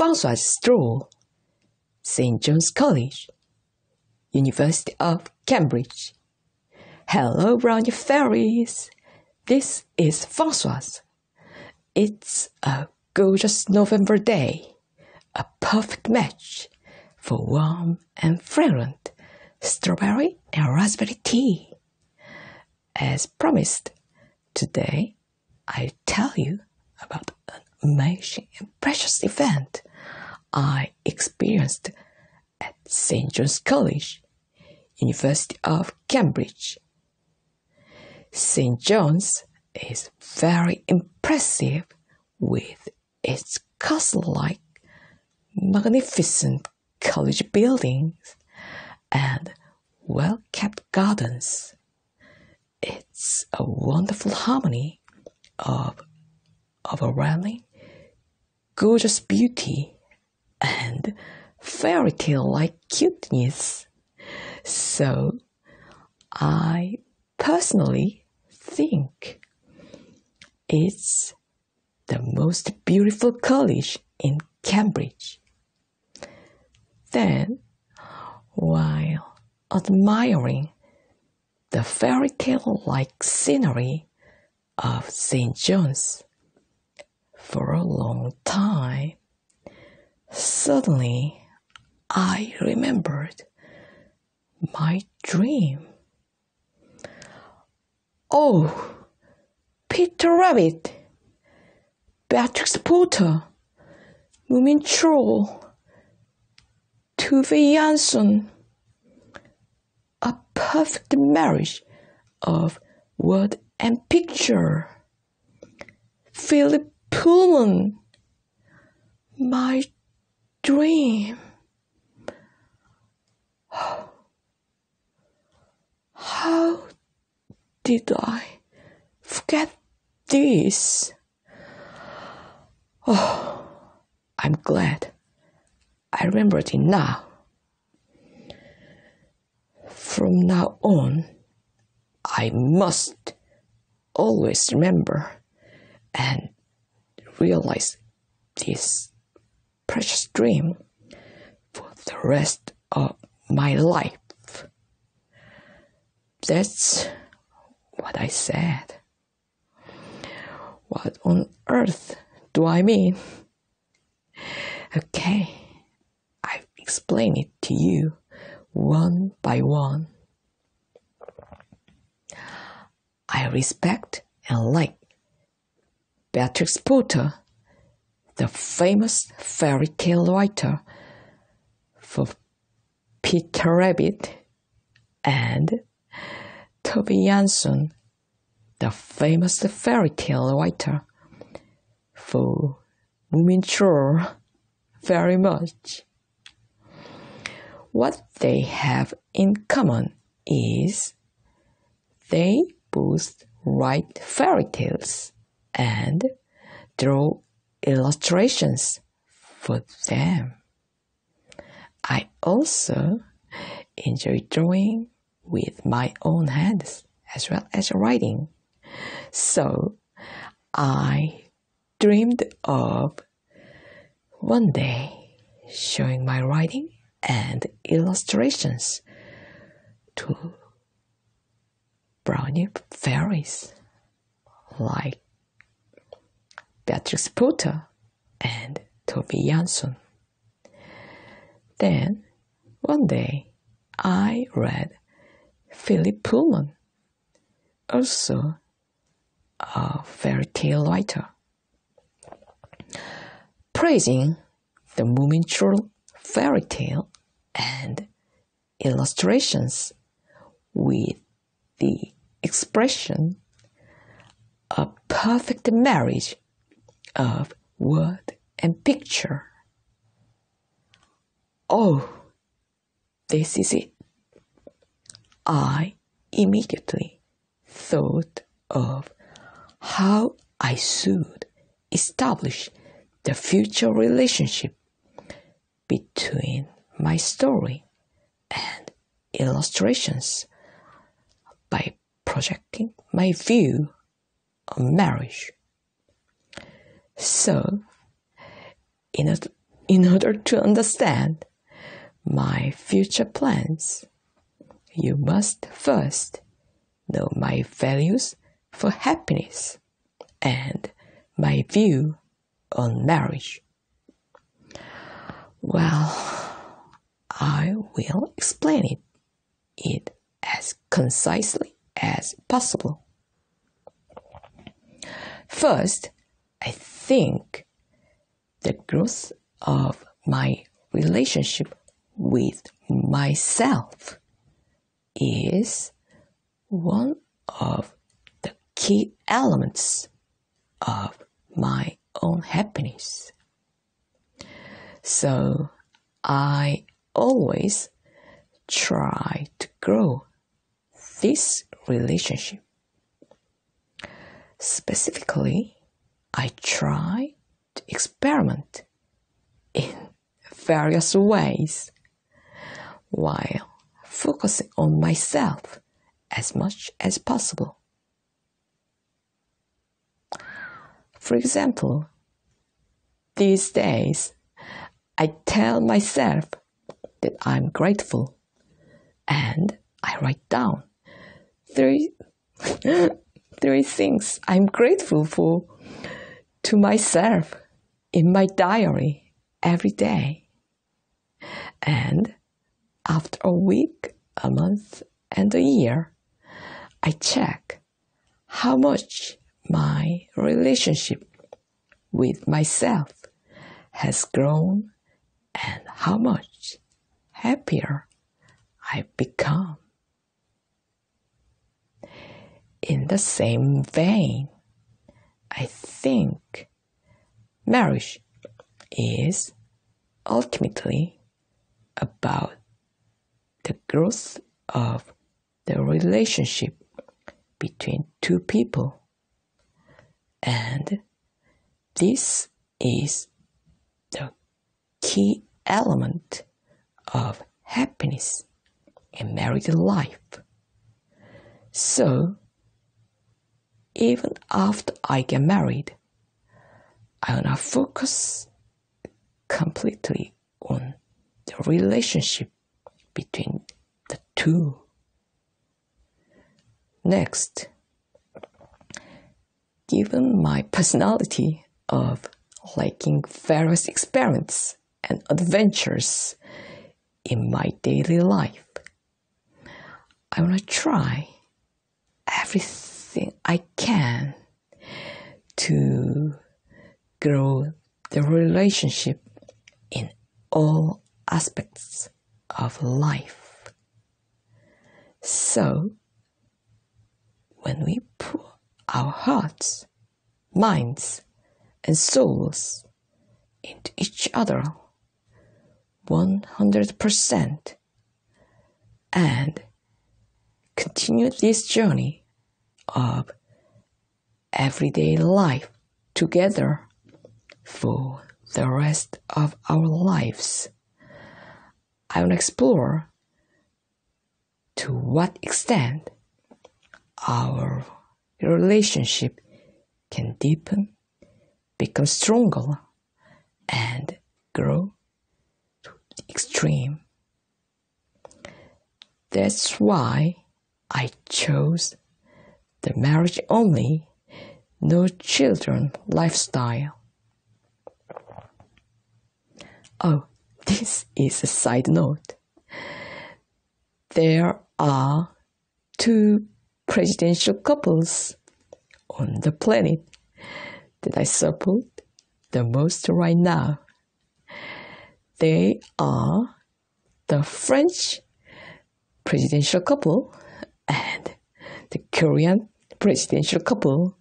François Stroll, St. John's College, University of Cambridge. Hello, Brownie Fairies! This is François. It's a gorgeous November day, a perfect match for warm and fragrant strawberry and raspberry tea. As promised, today I'll tell you about an amazing and precious event I experienced at St. John's College, University of Cambridge. St. John's is very impressive with its castle-like, magnificent college buildings and well-kept gardens. It's a wonderful harmony of overwhelming, gorgeous beauty and fairy tale-like cuteness. So, I personally think it's the most beautiful college in Cambridge. Then, while admiring the fairy tale-like scenery of St. John's for a long time, suddenly I remembered my dream. Oh, Peter Rabbit, Beatrix Potter, Moomin Troll, Tove Jansson, a perfect marriage of word and picture. Philip Pullman, my dream. How did I forget this? Oh, I'm glad I remembered it now. From now on, I must always remember and realize this precious dream for the rest of my life. That's what I said. What on earth do I mean? Okay, I'll explain it to you one by one. I respect and like Beatrix Potter, the famous fairy tale writer for Peter Rabbit, and Tove Jansson, the famous fairy tale writer for Moomin Troll, very much. What they have in common is they both write fairy tales and draw illustrations for them. I also enjoy drawing with my own hands as well as writing. So I dreamed of one day showing my writing and illustrations to Brownie Fairies like Beatrix Potter and Tove Jansson. Then one day I read Philip Pullman, also a fairy tale writer, praising the Moomin Troll fairy tale and illustrations with the expression a perfect marriage of word and picture. Oh, this is it. I immediately thought of how I should establish the future relationship between my story and illustrations by projecting my view on marriage. So, in in order to understand my future plans, you must first know my values for happiness and my view on marriage. Well, I will explain it as concisely as possible. First, I think the growth of my relationship with myself is one of the key elements of my own happiness. So I always try to grow this relationship. Specifically, I try to experiment in various ways while focusing on myself as much as possible. For example, these days, I tell myself that I'm grateful, and I write down three things I'm grateful for to myself in my diary every day. And after a week, a month, and a year, I check how much my relationship with myself has grown and how much happier I've become. In the same vein, I think marriage is ultimately about the growth of the relationship between two people, and this is the key element of happiness in married life. So, even after I get married, I want to focus completely on the relationship between the two. Next, given my personality of liking various experiments and adventures in my daily life, I want to try everything I can to grow the relationship in all aspects of life. So, when we put our hearts, minds, and souls into each other 100% and continue this journey of everyday life together for the rest of our lives, I will explore to what extent our relationship can deepen, become stronger, and grow to the extreme. That's why I chose the marriage-only, no children lifestyle. Oh, this is a side note. There are 2 presidential couples on the planet that I support the most right now. They are the French presidential couple and the Korean presidential couple.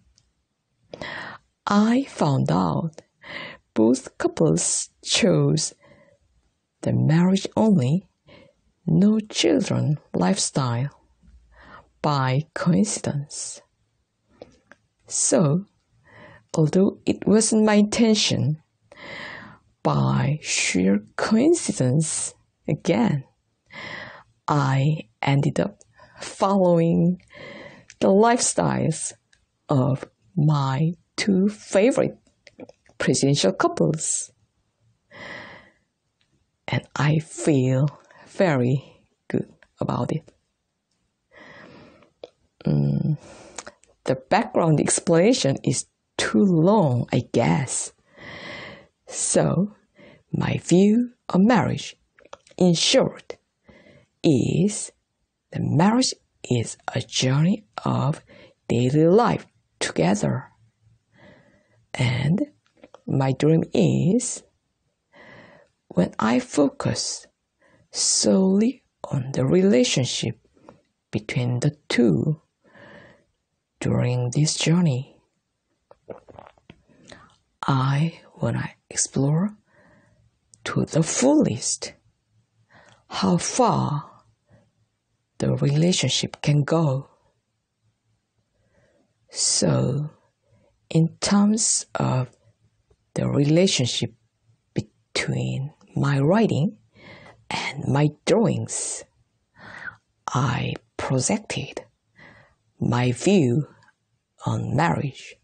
I found out both couples chose the marriage-only, no children lifestyle by coincidence. So, although it wasn't my intention, by sheer coincidence again, I ended up following the lifestyles of my 2 favorite presidential couples. and I feel very good about it. The background explanation is too long, I guess. So, my view on marriage, in short, is that marriage is a journey of daily life together. And my dream is when I focus solely on the relationship between the two during this journey, I want to explore to the fullest how far the relationship can go. So, in terms of the relationship between my writing and my drawings, I projected my view on marriage.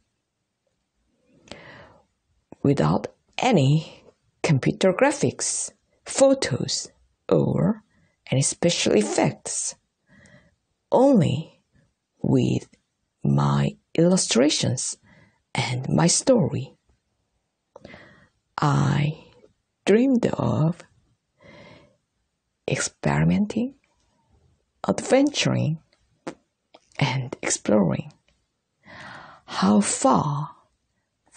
Without any computer graphics, photos, or any special effects, only with my illustrations and my story, I dreamed of experimenting, adventuring, and exploring how far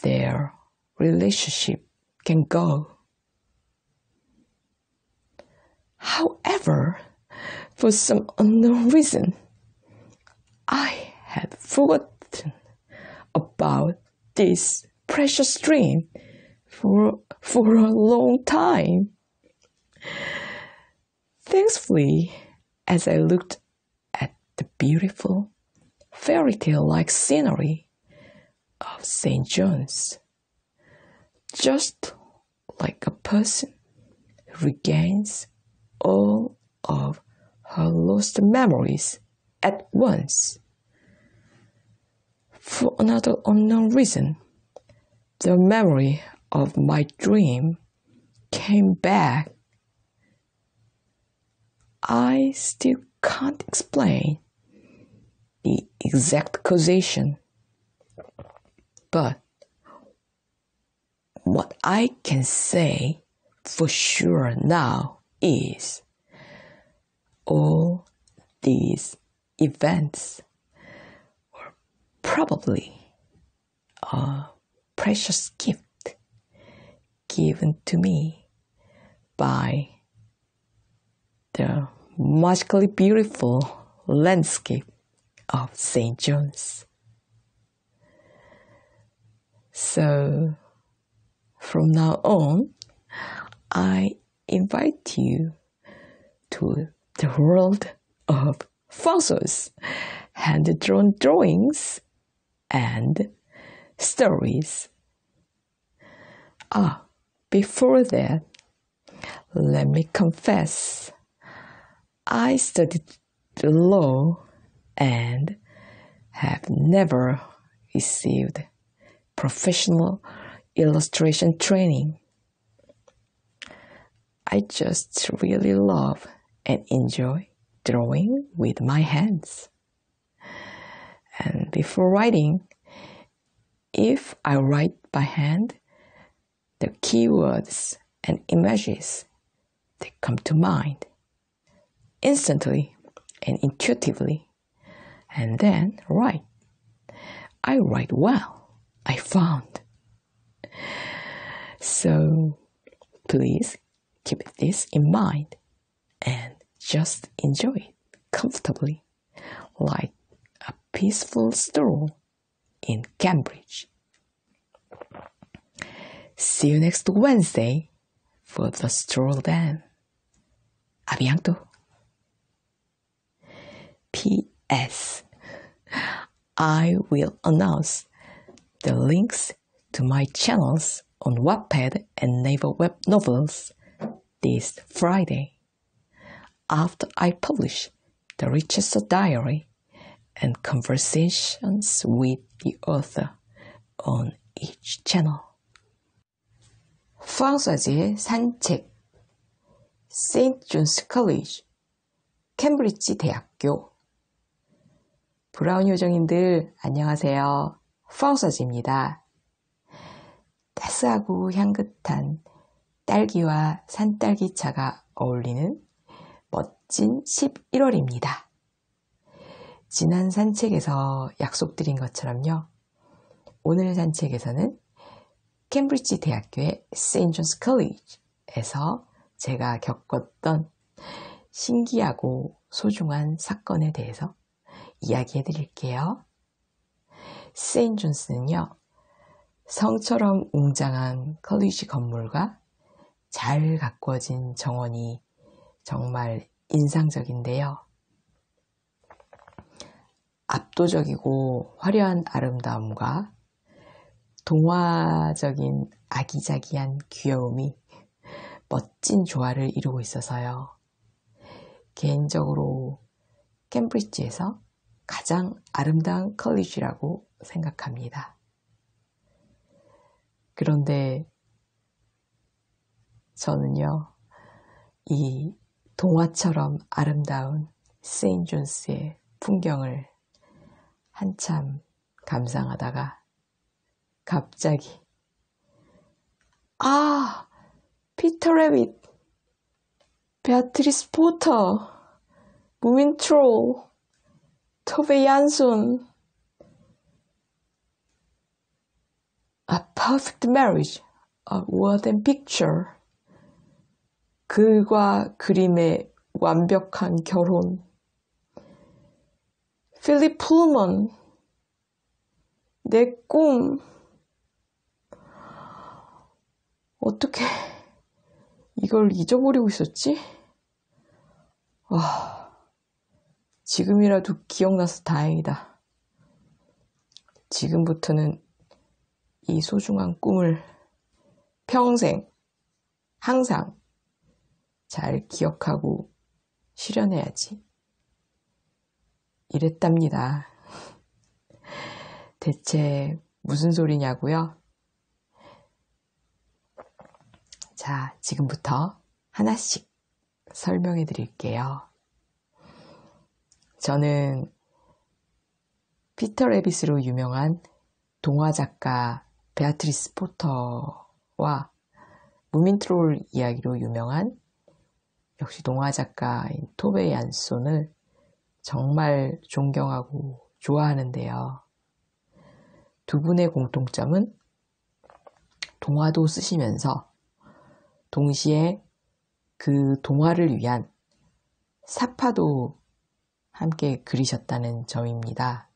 their relationship can go. However, for some unknown reason, I had forgotten about this precious dream for a long time. Thankfully, as I looked at the beautiful fairy tale-like scenery of St. John's, just like a person regains all of her lost memories at once. For another unknown reason, the memory of my dream came back. I still can't explain the exact causation, but what I can say for sure now is all these events were probably a precious gift given to me by the magically beautiful landscape of St. John's. So, from now on, I invite you to the world of fossils, hand-drawn drawings, and stories. Before that, let me confess, I studied law and have never received professional illustration training. I just really love and enjoy drawing with my hands. And before writing, if I write by hand, the keywords and images that come to mind instantly and intuitively, and then write. I write well, I found. So please keep this in mind and just enjoy it comfortably, like a peaceful stroll in Cambridge. See you next Wednesday for the stroll then. A bientôt. P.S. I will announce the links to my channels on Wattpad and Naver Web Novels this Friday, after I publish the Richester Diary and conversations with the author on each channel. 프랑스어지의 산책. 세인트 존스 컬리지, 캠브리지 대학교. 브라운 요정님들 안녕하세요. 파우서즈입니다. 따스하고 향긋한 딸기와 산딸기차가 어울리는 멋진 11월입니다. 지난 산책에서 약속드린 것처럼요. 오늘 산책에서는 캠브리지 대학교의 세인트 존스 컬리지에서 제가 겪었던 신기하고 소중한 사건에 대해서 이야기해 드릴게요. 세인트 존스는요, 성처럼 웅장한 컬리지 건물과 잘 가꾸어진 정원이 정말 인상적인데요. 압도적이고 화려한 아름다움과 동화적인 아기자기한 귀여움이 멋진 조화를 이루고 있어서요. 개인적으로 캠브리지에서 가장 아름다운 컬리지라고 생각합니다. 그런데 저는요, 이 동화처럼 아름다운 세인트 존스의 풍경을 한참 감상하다가 갑자기 피터 래빗, 베아트리스 포터, 무민 트롤, 토베 얀손, A Perfect Marriage, A Word and Picture, 글과 그림의 완벽한 결혼, 필립 풀먼, 내 꿈. 어떻게 이걸 잊어버리고 있었지? 지금이라도 기억나서 다행이다. 지금부터는 이 소중한 꿈을 평생, 항상 잘 기억하고 실현해야지. 이랬답니다. 대체 무슨 소리냐고요? 자, 지금부터 하나씩 설명해 드릴게요. 저는 피터 래빗으로 유명한 동화 작가 베아트리스 포터와 무민 트롤 이야기로 유명한 역시 동화 작가인 토베 얀손을 정말 존경하고 좋아하는데요. 두 분의 공통점은 동화도 쓰시면서 동시에 그 동화를 위한 사파도 함께 그리셨다는 점입니다.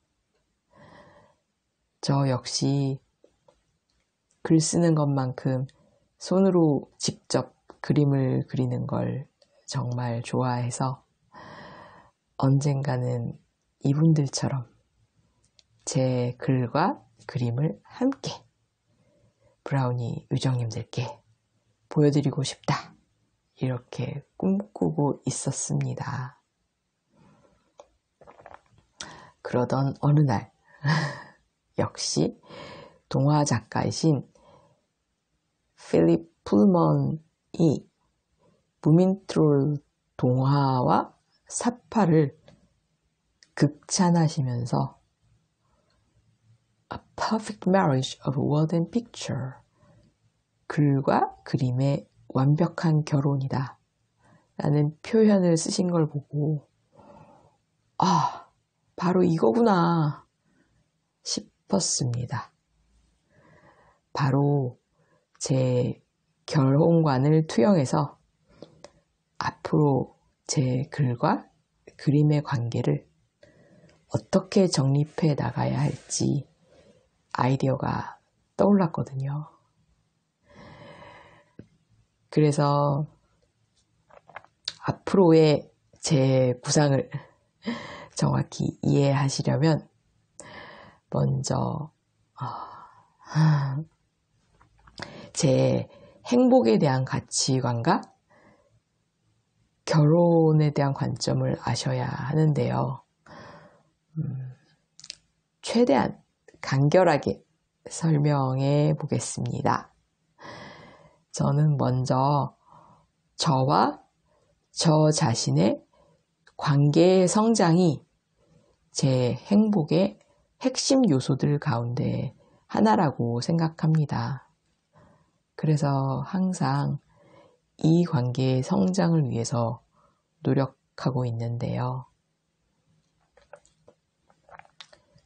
저 역시 글 쓰는 것만큼 손으로 직접 그림을 그리는 걸 정말 좋아해서 언젠가는 이분들처럼 제 글과 그림을 함께 브라우니 요정님들께 보여드리고 싶다. 이렇게 꿈꾸고 있었습니다. 그러던 어느 날 역시 동화 작가이신 필립 풀먼이 무민 트롤 동화와 사파를 극찬하시면서 A Perfect Marriage of Word and Picture, 글과 그림의 완벽한 결혼이다 라는 표현을 쓰신 걸 보고 바로 이거구나 싶었습니다. 바로 제 결혼관을 투영해서 앞으로 제 글과 그림의 관계를 어떻게 정립해 나가야 할지 아이디어가 떠올랐거든요. 그래서 앞으로의 제 구상을 정확히 이해하시려면 먼저 제 행복에 대한 가치관과 결혼에 대한 관점을 아셔야 하는데요. 최대한 간결하게 설명해 보겠습니다. 저는 먼저 저와 저 자신의 관계의 성장이 제 행복의 핵심 요소들 가운데 하나라고 생각합니다. 그래서 항상 이 관계의 성장을 위해서 노력하고 있는데요.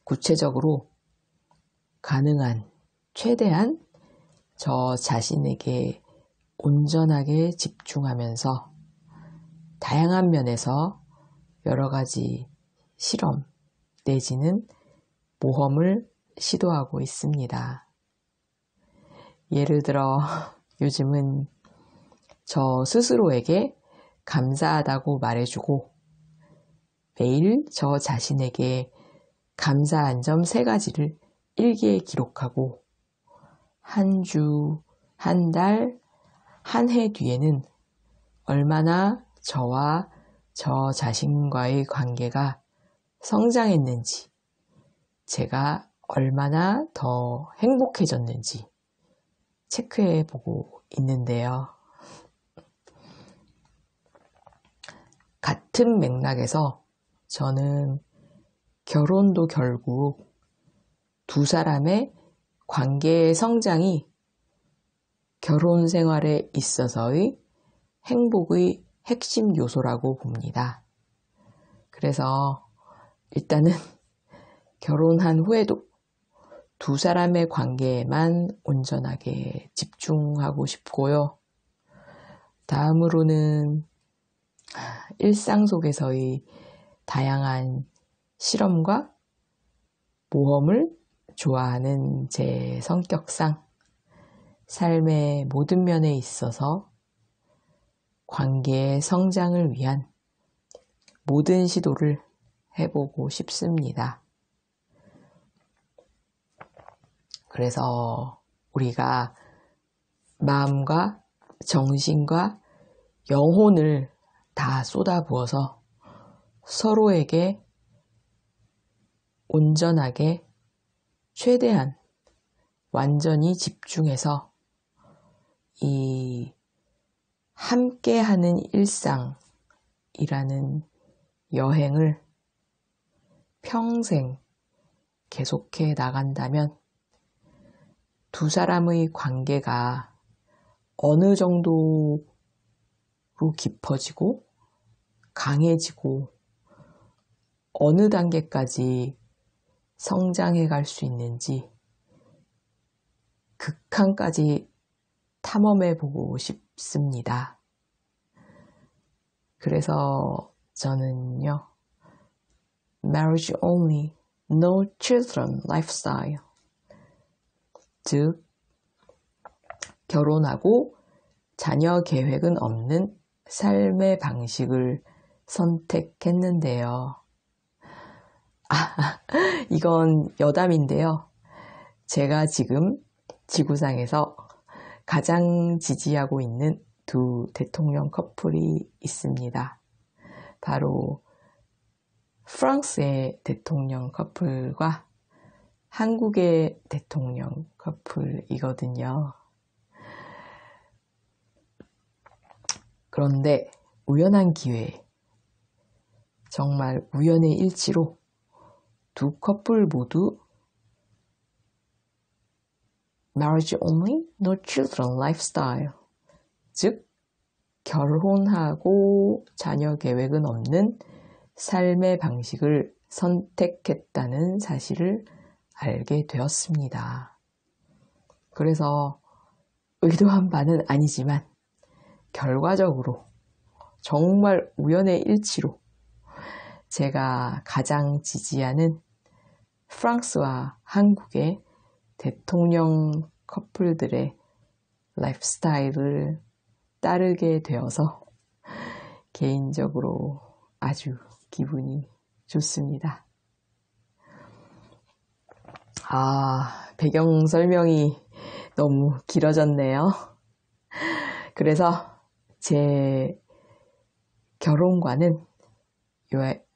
구체적으로 가능한 최대한 저 자신에게 온전하게 집중하면서 다양한 면에서 여러 가지 실험 내지는 모험을 시도하고 있습니다. 예를 들어 요즘은 저 스스로에게 감사하다고 말해주고 매일 저 자신에게 감사한 점 3가지를 일기에 기록하고 한 주, 한 달, 한 해 뒤에는 얼마나 저와 저 자신과의 관계가 성장했는지, 제가 얼마나 더 행복해졌는지 체크해 보고 있는데요. 같은 맥락에서 저는 결혼도 결국 두 사람의 관계의 성장이 결혼 생활에 있어서의 행복의 핵심 요소라고 봅니다. 그래서 일단은 결혼한 후에도 두 사람의 관계에만 온전하게 집중하고 싶고요. 다음으로는 일상 속에서의 다양한 실험과 모험을 좋아하는 제 성격상 삶의 모든 면에 있어서 관계의 성장을 위한 모든 시도를 해보고 싶습니다. 그래서 우리가 마음과 정신과 영혼을 다 쏟아부어서 서로에게 온전하게 최대한 완전히 집중해서 이 함께하는 일상이라는 여행을 평생 계속해 나간다면 두 사람의 관계가 어느 정도로 깊어지고 강해지고 어느 단계까지 성장해 갈 수 있는지 극한까지 탐험해 보고 싶습니다. 그래서 저는요, marriage only, no children lifestyle, 즉 결혼하고 자녀 계획은 없는 삶의 방식을 선택했는데요. 이건 여담인데요. 제가 지금 지구상에서 가장 지지하고 있는 두 대통령 커플이 있습니다. 바로 프랑스의 대통령 커플과 한국의 대통령 커플이거든요. 그런데 우연한 기회에 정말 우연의 일치로 두 커플 모두 marriage only, no children lifestyle, 즉 결혼하고 자녀 계획은 없는 삶의 방식을 선택했다는 사실을 알게 되었습니다. 그래서 의도한 바는 아니지만 결과적으로 정말 우연의 일치로 제가 가장 지지하는 프랑스와 한국의 대통령 커플들의 라이프스타일을 따르게 되어서 개인적으로 아주 기분이 좋습니다. 배경 설명이 너무 길어졌네요. 그래서 제 결혼관은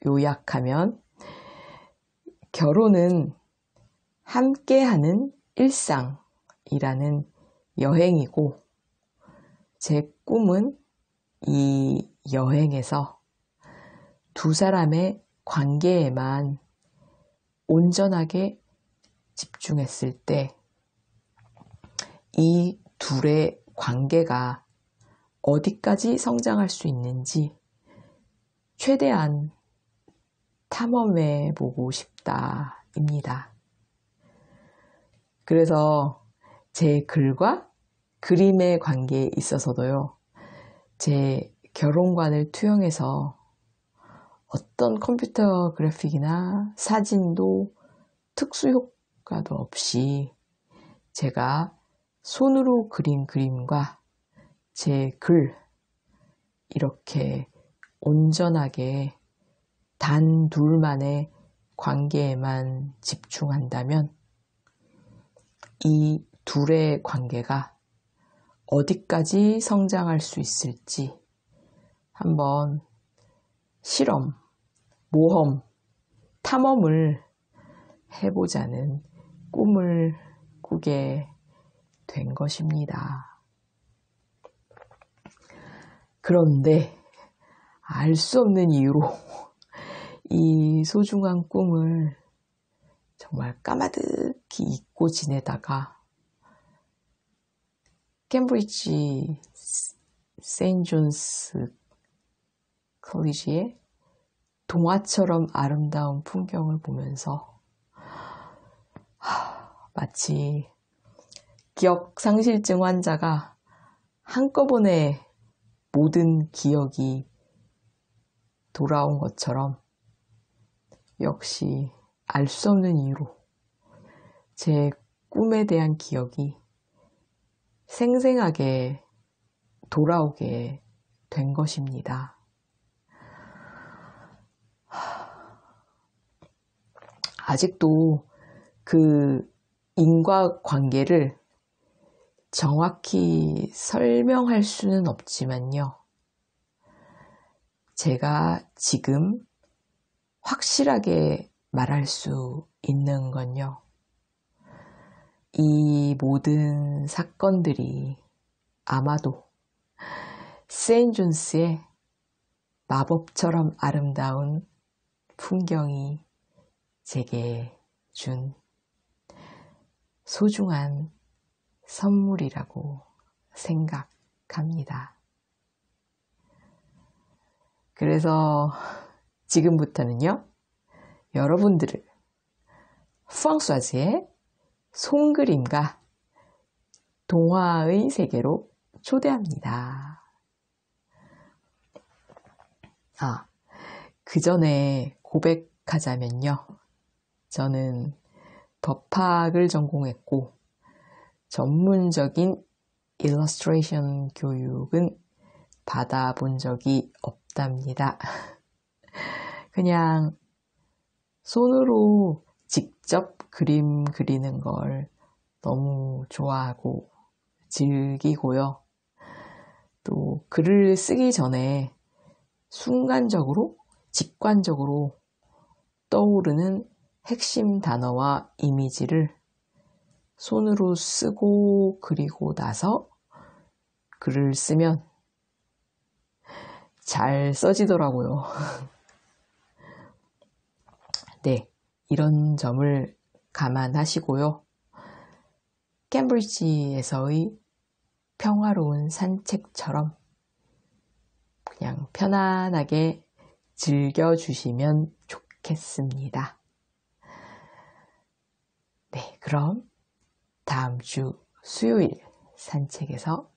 요약하면 결혼은 함께하는 일상이라는 여행이고 제 꿈은 이 여행에서 두 사람의 관계에만 온전하게 집중했을 때 이 둘의 관계가 어디까지 성장할 수 있는지 최대한 탐험해 보고 싶다입니다. 그래서 제 글과 그림의 관계에 있어서도요, 제 결혼관을 투영해서 어떤 컴퓨터 그래픽이나 사진도 특수 효과도 없이 제가 손으로 그린 그림과 제 글, 이렇게 온전하게 단 둘만의 관계에만 집중한다면 이 둘의 관계가 어디까지 성장할 수 있을지 한번 실험, 모험, 탐험을 해보자는 꿈을 꾸게 된 것입니다. 그런데 알 수 없는 이유로 이 소중한 꿈을 정말 까마득히 잊고 지내다가 캠브리지 세인트 존스 컬리지의 동화처럼 아름다운 풍경을 보면서 마치 기억상실증 환자가 한꺼번에 모든 기억이 돌아온 것처럼 역시 알 수 없는 이유로 제 꿈에 대한 기억이 생생하게 돌아오게 된 것입니다. 아직도 그 인과관계를 정확히 설명할 수는 없지만요. 제가 지금 확실하게 말할 수 있는 건요. 이 모든 사건들이 아마도 세인트 존스의 마법처럼 아름다운 풍경이 제게 준 소중한 선물이라고 생각합니다. 그래서 지금부터는요, 여러분들을 프랑소아즈의 손그림과 동화의 세계로 초대합니다. 그 전에 고백하자면요. 저는 법학을 전공했고 전문적인 일러스트레이션 교육은 받아본 적이 없답니다. 그냥 손으로 직접 그림 그리는 걸 너무 좋아하고 즐기고요. 또 글을 쓰기 전에 순간적으로, 직관적으로 떠오르는 핵심 단어와 이미지를 손으로 쓰고 그리고 나서 글을 쓰면 잘 써지더라고요. 네, 이런 점을 감안하시고요. 캠브리지에서의 평화로운 산책처럼 그냥 편안하게 즐겨주시면 좋겠습니다. 네, 그럼 다음 주 수요일 산책에서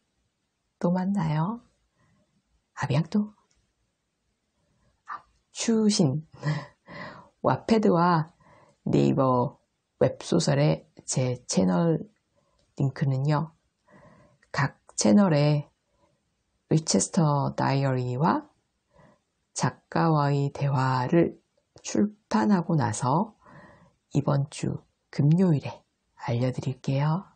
또 만나요. 아비앙또. 추신. 와패드와 네이버 웹소설의 제 채널 링크는요. 각 채널에 리체스터 다이어리와 작가와의 대화를 출판하고 나서 이번 주 금요일에 알려드릴게요.